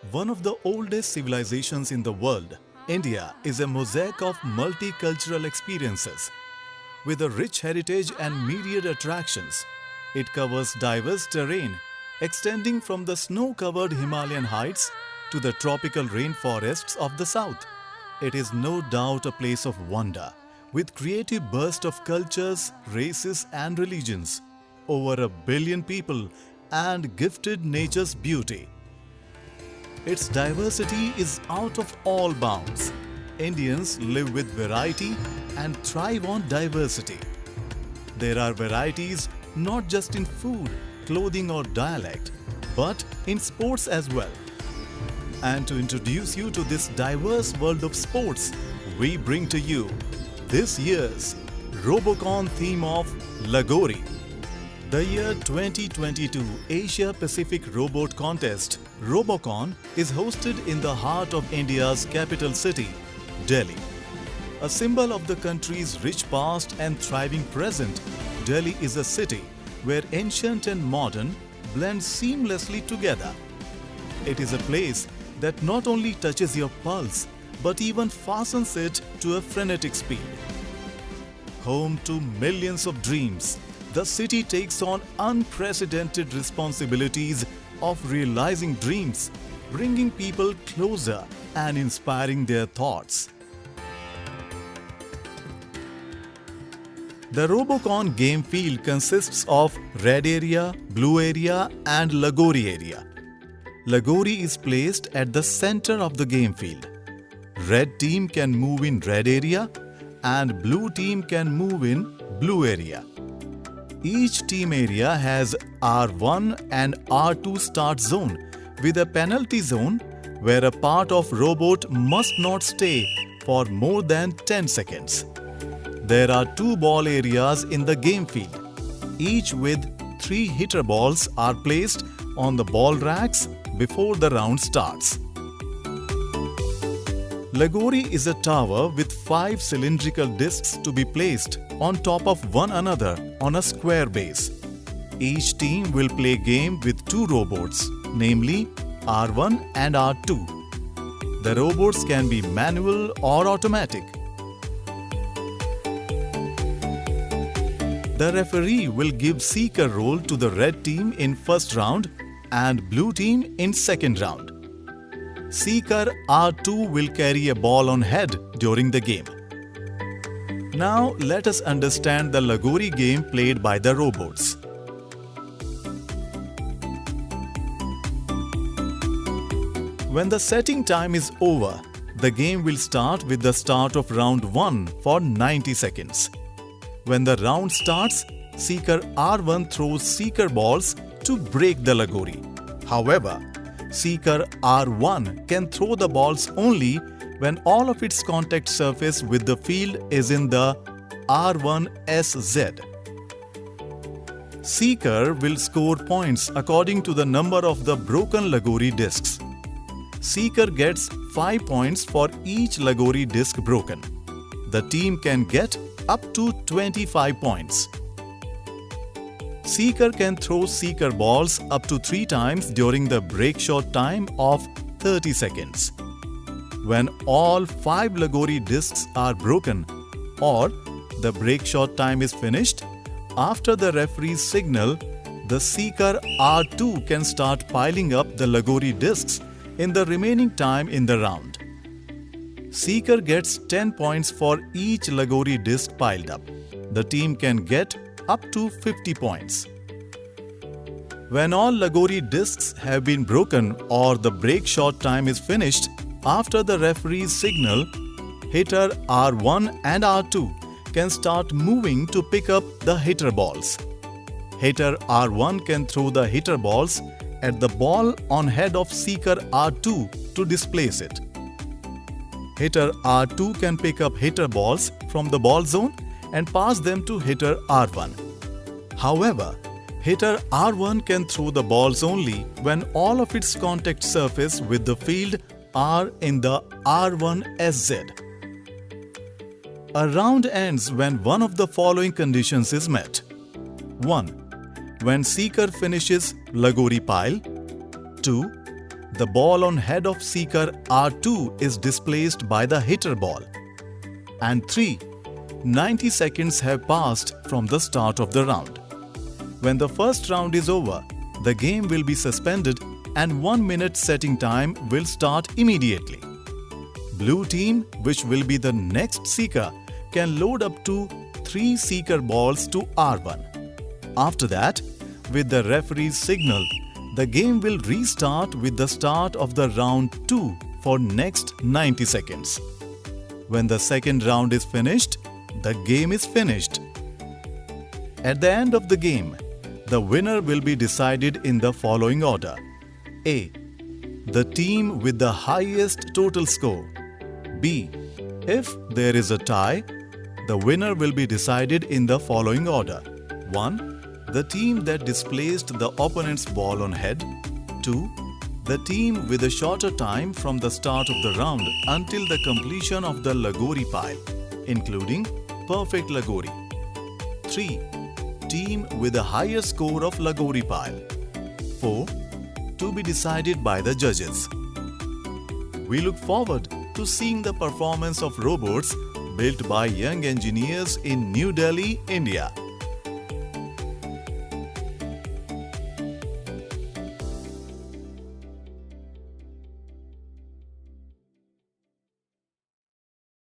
One of the oldest civilizations in the world, India is a mosaic of multicultural experiences. With a rich heritage and myriad attractions, it covers diverse terrain, extending from the snow-covered Himalayan heights to the tropical rainforests of the south. It is no doubt a place of wonder, with creative burst of cultures, races and religions, over 1 billion people and gifted nature's beauty. Its diversity is out of all bounds. Indians live with variety and thrive on diversity. There are varieties not just in food, clothing or dialect, but in sports as well. And to introduce you to this diverse world of sports, we bring to you this year's Robocon theme of Lagori. The year 2022 Asia Pacific Robot Contest, Robocon, is hosted in the heart of India's capital city, Delhi. A symbol of the country's rich past and thriving present, Delhi is a city where ancient and modern blend seamlessly together. It is a place that not only touches your pulse, but even fastens it to a frenetic speed. Home to millions of dreams, the city takes on unprecedented responsibilities of realizing dreams, bringing people closer and inspiring their thoughts. The Robocon game field consists of Red Area, Blue Area and Lagori area. Lagori is placed at the center of the game field. Red team can move in Red area and Blue team can move in Blue area. Each team area has R1 and R2 start zone with a penalty zone where a part of robot must not stay for more than 10 seconds. There are 2 ball areas in the game field, each with 3 hitter balls are placed on the ball racks before the round starts. Lagori is a tower with 5 cylindrical discs to be placed on top of one another on a square base. Each team will play game with 2 robots, namely R1 and R2. The robots can be manual or automatic. The referee will give seeker role to the red team in first round and blue team in second round. Seeker R2 will carry a ball on head during the game. Now let us understand the Lagori game played by the robots. When the setting time is over, the game will start with the start of round 1 for 90 seconds. When the round starts, Seeker R1 throws Seeker balls to break the Lagori. However, Seeker R1 can throw the balls only when all of its contact surface with the field is in the R1SZ. Seeker will score points according to the number of the broken Lagori discs. Seeker gets 5 points for each Lagori disc broken. The team can get up to 25 points. Seeker can throw Seeker balls up to 3 times during the break shot time of 30 seconds. When all 5 Lagori discs are broken or the break shot time is finished, after the referee's signal, the Seeker R2 can start piling up the Lagori discs in the remaining time in the round. Seeker gets 10 points for each Lagori disc piled up. The team can get up to 50 points. When all Lagori discs have been broken or the break shot time is finished, after the referee's signal, hitter R1 and R2 can start moving to pick up the hitter balls. Hitter R1 can throw the hitter balls at the ball on head of Seeker R2 to displace it. Hitter R2 can pick up hitter balls from the ball zone and pass them to hitter R1. However, hitter R1 can throw the balls only when all of its contact surface with the field are in the R1SZ. A round ends when one of the following conditions is met. 1. When Seeker finishes Lagori pile. 2. The ball on head of seeker R2 is displaced by the hitter ball. And 3. 90 seconds have passed from the start of the round. When the first round is over, the game will be suspended and 1 minute setting time will start immediately. Blue team, which will be the next seeker, can load up to 3 seeker balls to R1. After that, with the referee's signal, the game will restart with the start of the round 2 for next 90 seconds. When the second round is finished, the game is finished. At the end of the game, the winner will be decided in the following order. A. The team with the highest total score. B. If there is a tie, the winner will be decided in the following order. 1. The team that displaced the opponent's ball on head. 2. The team with a shorter time from the start of the round until the completion of the Lagori pile, including perfect Lagori. 3. Team with a higher score of Lagori pile. 4. To be decided by the judges. We look forward to seeing the performance of robots built by young engineers in New Delhi, India.